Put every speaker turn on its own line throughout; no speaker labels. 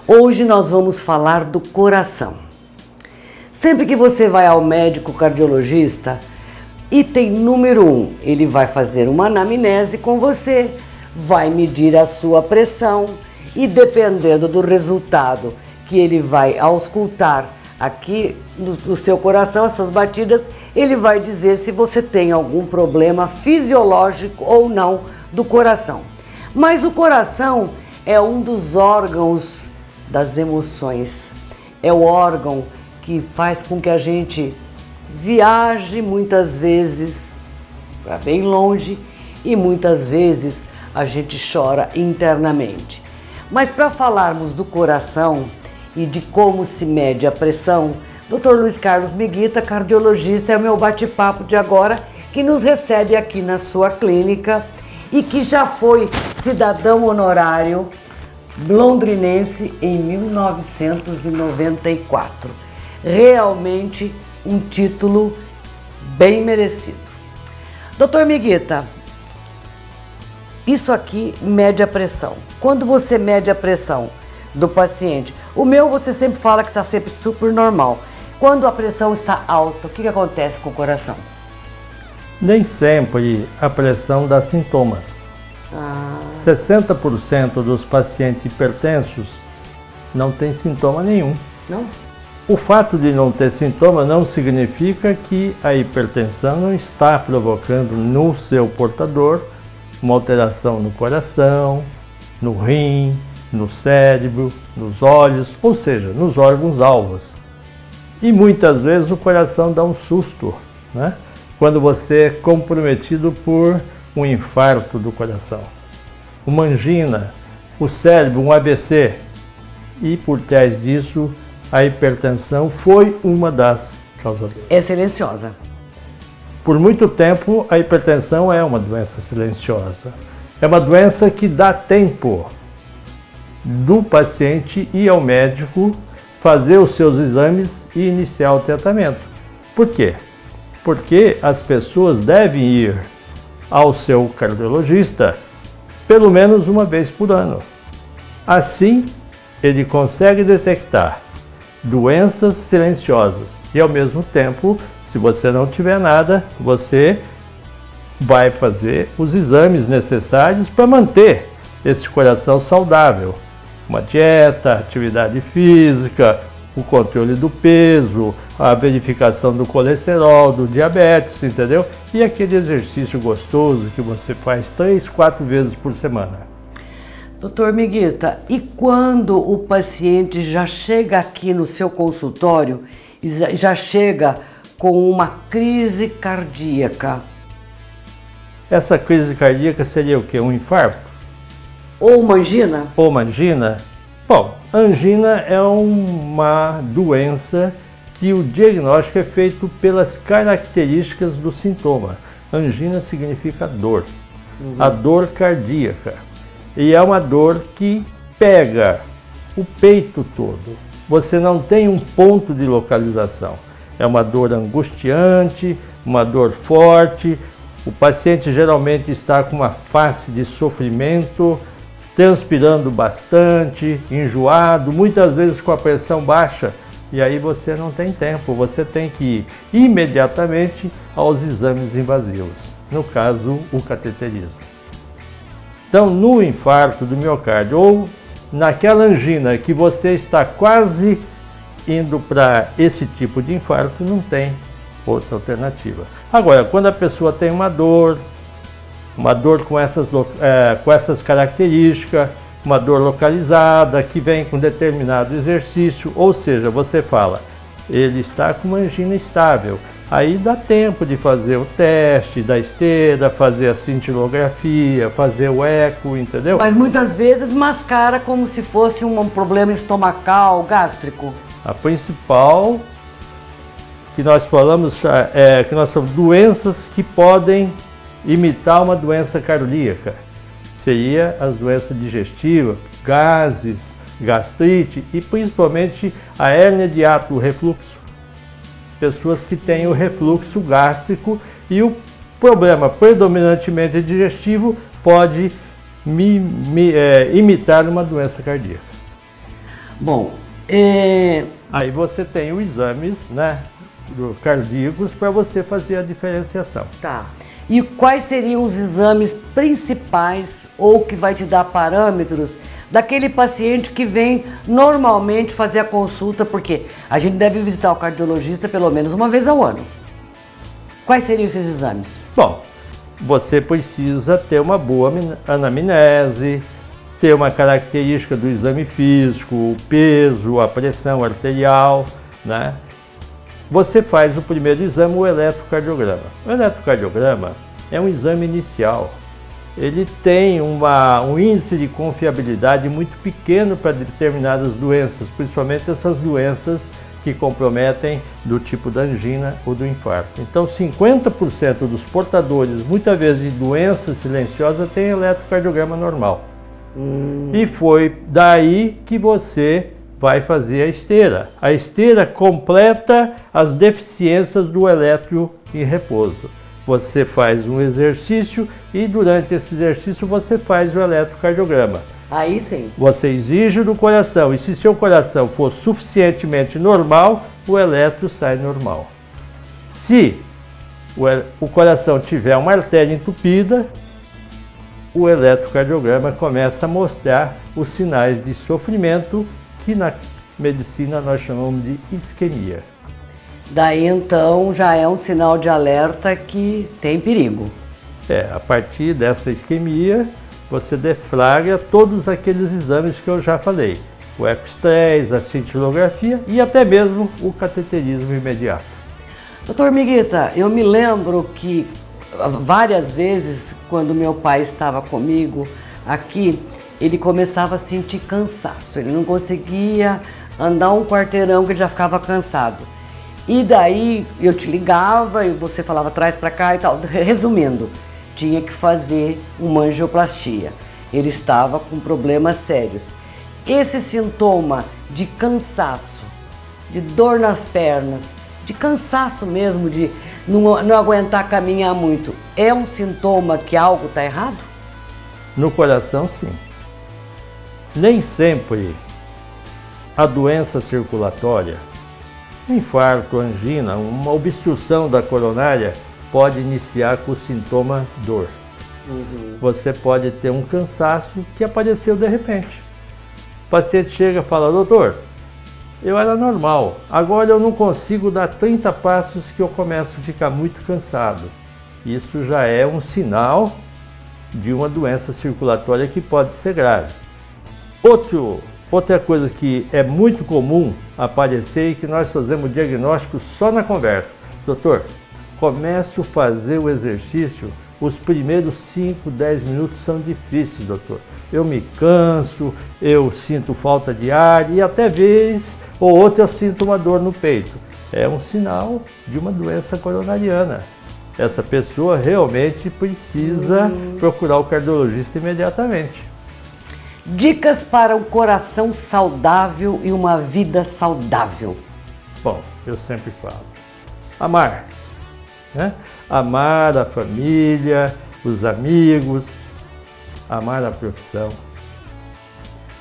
Hoje nós vamos falar do coração. Sempre que você vai ao médico cardiologista, item número 1, ele vai fazer uma anamnese com você, vai medir a sua pressão e dependendo do resultado que ele vai auscultar aqui no seu coração, as suas batidas, ele vai dizer se você tem algum problema fisiológico ou não do coração. Mas o coração é um dos órgãos das emoções. É o órgão que faz com que a gente viaje muitas vezes para bem longe e muitas vezes a gente chora internamente. Mas para falarmos do coração e de como se mede a pressão, Dr. Luiz Carlos Miguita, cardiologista, é o meu bate-papo de agora, que nos recebe aqui na sua clínica e que já foi cidadão honorário londrinense em 1994. Realmente um título bem merecido. Dr. Miguita, isso aqui mede a pressão. Quando você mede a pressão do paciente, o meu você sempre fala que está sempre super normal. Quando a pressão está alta, o que acontece com o coração?
Nem sempre a pressão dá sintomas. 60% dos pacientes hipertensos não tem sintoma nenhum.
Não?
O fato de não ter sintoma não significa que a hipertensão não está provocando no seu portador uma alteração no coração, no rim, no cérebro, nos olhos, ou seja, nos órgãos-alvos. E muitas vezes o coração dá um susto, né? Quando você é comprometido por um infarto do coração, uma angina, o cérebro, um AVC. E por trás disso, a hipertensão foi uma das causadoras.
É silenciosa.
Por muito tempo, a hipertensão é uma doença silenciosa. É uma doença que dá tempo do paciente ir ao médico, fazer os seus exames e iniciar o tratamento. Por quê? Porque as pessoas devem ir ao seu cardiologista pelo menos uma vez por ano. Assim, ele consegue detectar doenças silenciosas e, ao mesmo tempo, se você não tiver nada, você vai fazer os exames necessários para manter esse coração saudável. Uma dieta, atividade física, o controle do peso, a verificação do colesterol, do diabetes, entendeu? E aquele exercício gostoso que você faz 3, 4 vezes por semana.
Doutor Miguita, e quando o paciente já chega aqui no seu consultório e já chega com uma crise cardíaca?
Essa crise cardíaca seria o quê? Um infarto?
Ou uma angina?
Ou uma angina? Bom, a angina é uma doença que o diagnóstico é feito pelas características do sintoma. Angina significa dor, a dor cardíaca. E é uma dor que pega o peito todo. Você não tem um ponto de localização. É uma dor angustiante, uma dor forte. O paciente geralmente está com uma face de sofrimento, transpirando bastante, enjoado, muitas vezes com a pressão baixa, e aí você não tem tempo, você tem que ir imediatamente aos exames invasivos, no caso, o cateterismo. Então, no infarto do miocárdio ou naquela angina que você está quase indo para esse tipo de infarto, não tem outra alternativa. Agora, quando a pessoa tem uma dor com essas características, uma dor localizada, que vem com determinado exercício, ou seja, você fala, ele está com uma angina estável. Aí dá tempo de fazer o teste da esteira, fazer a cintilografia, fazer o eco, entendeu?
Mas muitas vezes mascara como se fosse um problema estomacal, gástrico.
A principal que nós falamos doenças que podem imitar uma doença cardíaca. Seria as doenças digestivas, gases, gastrite e principalmente a hérnia de hiato, o refluxo. Pessoas que têm o refluxo gástrico e o problema predominantemente digestivo pode imitar uma doença cardíaca.
Bom,
aí você tem os exames, né, cardíacos para você fazer a diferenciação.
Tá. E quais seriam os exames principais ou que vai te dar parâmetros daquele paciente que vem normalmente fazer a consulta, porque a gente deve visitar o cardiologista pelo menos uma vez ao ano. Quais seriam esses exames?
Bom, você precisa ter uma boa anamnese, ter uma característica do exame físico, o peso, a pressão arterial, né? Você faz o primeiro exame, o eletrocardiograma. O eletrocardiograma é um exame inicial. Ele tem um índice de confiabilidade muito pequeno para determinadas doenças, principalmente essas doenças que comprometem do tipo da angina ou do infarto. Então, 50% dos portadores, muitas vezes de doenças silenciosas, têm eletrocardiograma normal. E foi daí que você vai fazer a esteira. A esteira completa as deficiências do eletro em repouso. Você faz um exercício e durante esse exercício você faz o eletrocardiograma.
Aí sim.
Você exige do coração e se seu coração for suficientemente normal, o eletro sai normal. Se o coração tiver uma artéria entupida, o eletrocardiograma começa a mostrar os sinais de sofrimento que na medicina nós chamamos de isquemia.
Daí então já é um sinal de alerta que tem perigo.
A partir dessa isquemia, você deflagra todos aqueles exames que eu já falei. O ecostresse, a cintilografia e até mesmo o cateterismo imediato.
Doutor Miguita, eu me lembro que várias vezes, quando meu pai estava comigo aqui, ele começava a sentir cansaço. Ele não conseguia andar um quarteirão que ele já ficava cansado. E daí eu te ligava e você falava traz para cá e tal. Resumindo, tinha que fazer uma angioplastia. Ele estava com problemas sérios. Esse sintoma de cansaço, de dor nas pernas, de cansaço mesmo, de não aguentar caminhar muito, é um sintoma que algo está errado?
No coração, sim. Nem sempre a doença circulatória, infarto, angina, uma obstrução da coronária pode iniciar com o sintoma dor. Você pode ter um cansaço que apareceu de repente. O paciente chega e fala, doutor, eu era normal, agora eu não consigo dar 30 passos que eu começo a ficar muito cansado. Isso já é um sinal de uma doença circulatória que pode ser grave. Outra coisa que é muito comum aparecer e que nós fazemos diagnóstico só na conversa. Doutor, começo a fazer o exercício, os primeiros 5, 10 minutos são difíceis, doutor. Eu me canso, eu sinto falta de ar e até vez ou outra eu sinto uma dor no peito. É um sinal de uma doença coronariana. Essa pessoa realmente precisa procurar o cardiologista imediatamente.
Dicas para um coração saudável e uma vida saudável.
Bom, eu sempre falo, amar, né? Amar a família, os amigos, amar a profissão.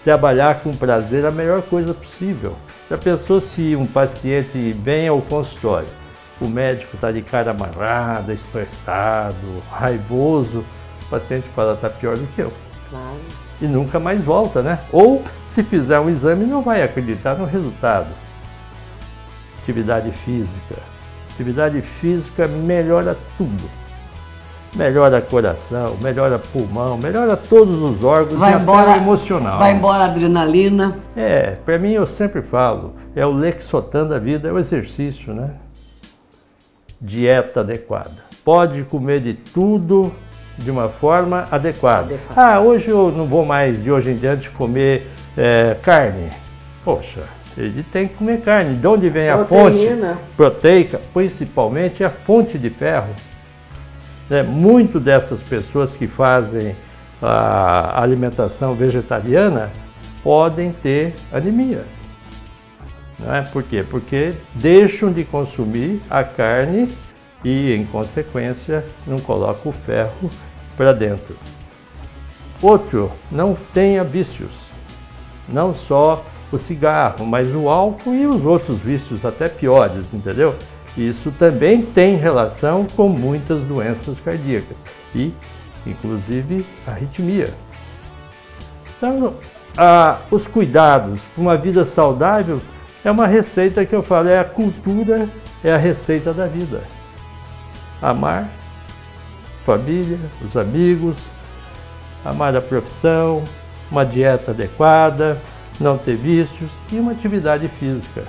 Trabalhar com prazer é a melhor coisa possível. Já pensou se um paciente vem ao consultório, o médico está de cara amarrada, estressado, raivoso, o paciente fala, está pior do que eu.
Claro.
E nunca mais volta, né? Ou, se fizer um exame, não vai acreditar no resultado. Atividade física. Atividade física melhora tudo. Melhora coração, melhora pulmão, melhora todos os órgãos e até o emocional.
Vai embora a adrenalina.
Para mim eu sempre falo, é o Lexotan da vida, é o exercício, né? Dieta adequada. Pode comer de tudo de uma forma adequada. Hoje eu não vou mais, de hoje em diante, comer carne. Poxa, ele tem que comer carne. De onde vem a fonte proteica? Principalmente a fonte de ferro. Muito dessas pessoas que fazem a alimentação vegetariana podem ter anemia. Por quê? Porque deixam de consumir a carne e, em consequência, não colocam o ferro para dentro. Outro, não tenha vícios. Não só o cigarro, mas o álcool e os outros vícios até piores, entendeu? Isso também tem relação com muitas doenças cardíacas e, inclusive, arritmia. Então, os cuidados para uma vida saudável é uma receita que eu falo, é a cultura, é a receita da vida. Amar a família, os amigos, amar a profissão, uma dieta adequada, não ter vícios e uma atividade física.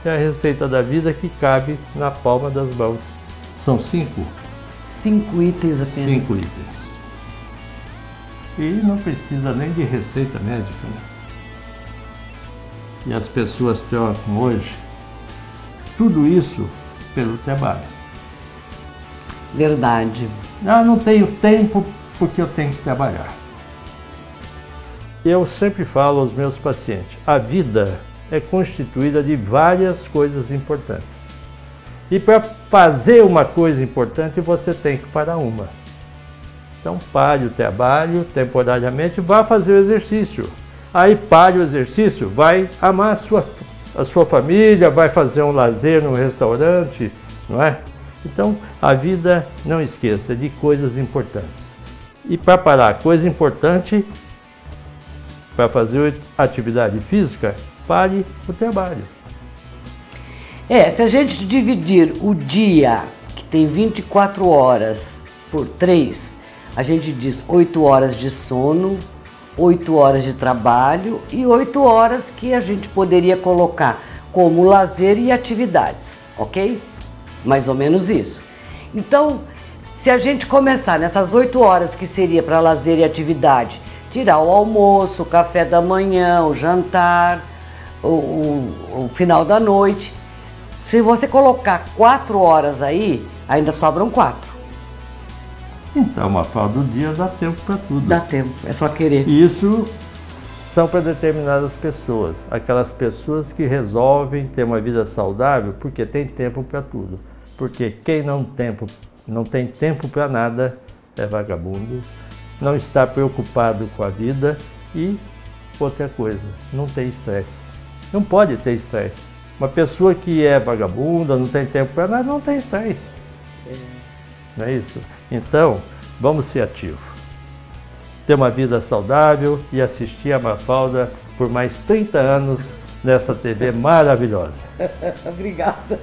É a receita da vida que cabe na palma das mãos. São 5?
5 itens apenas.
5 itens. E não precisa nem de receita médica, né? E as pessoas trocam hoje tudo isso pelo trabalho.
Verdade.
Não tenho tempo porque eu tenho que trabalhar. Eu sempre falo aos meus pacientes, a vida é constituída de várias coisas importantes. E para fazer uma coisa importante, você tem que parar uma. Então pare o trabalho temporariamente e vá fazer o exercício. Aí pare o exercício, vai amar a sua família, vai fazer um lazer no restaurante, não é? Então a vida, não esqueça, é de coisas importantes. E para parar coisa importante, para fazer atividade física, pare o trabalho.
Se a gente dividir o dia, que tem 24 horas, por 3, a gente diz 8 horas de sono, 8 horas de trabalho e 8 horas que a gente poderia colocar como lazer e atividades, ok? Mais ou menos isso. Então, se a gente começar nessas 8 horas que seria para lazer e atividade, tirar o almoço, o café da manhã, o jantar, o final da noite. Se você colocar 4 horas aí, ainda sobram 4.
Então, Mafalda, o dia dá tempo para tudo.
Dá tempo, é só querer.
Isso são para determinadas pessoas. Aquelas pessoas que resolvem ter uma vida saudável porque tem tempo para tudo. Porque quem não tem tempo para nada é vagabundo. Não está preocupado com a vida e outra coisa, não tem estresse. Não pode ter estresse. Uma pessoa que é vagabunda, não tem tempo para nada, não tem estresse. Não é isso? Então, vamos ser ativos. Ter uma vida saudável e assistir a Mafalda por mais 30 anos nessa TV maravilhosa.
Obrigada.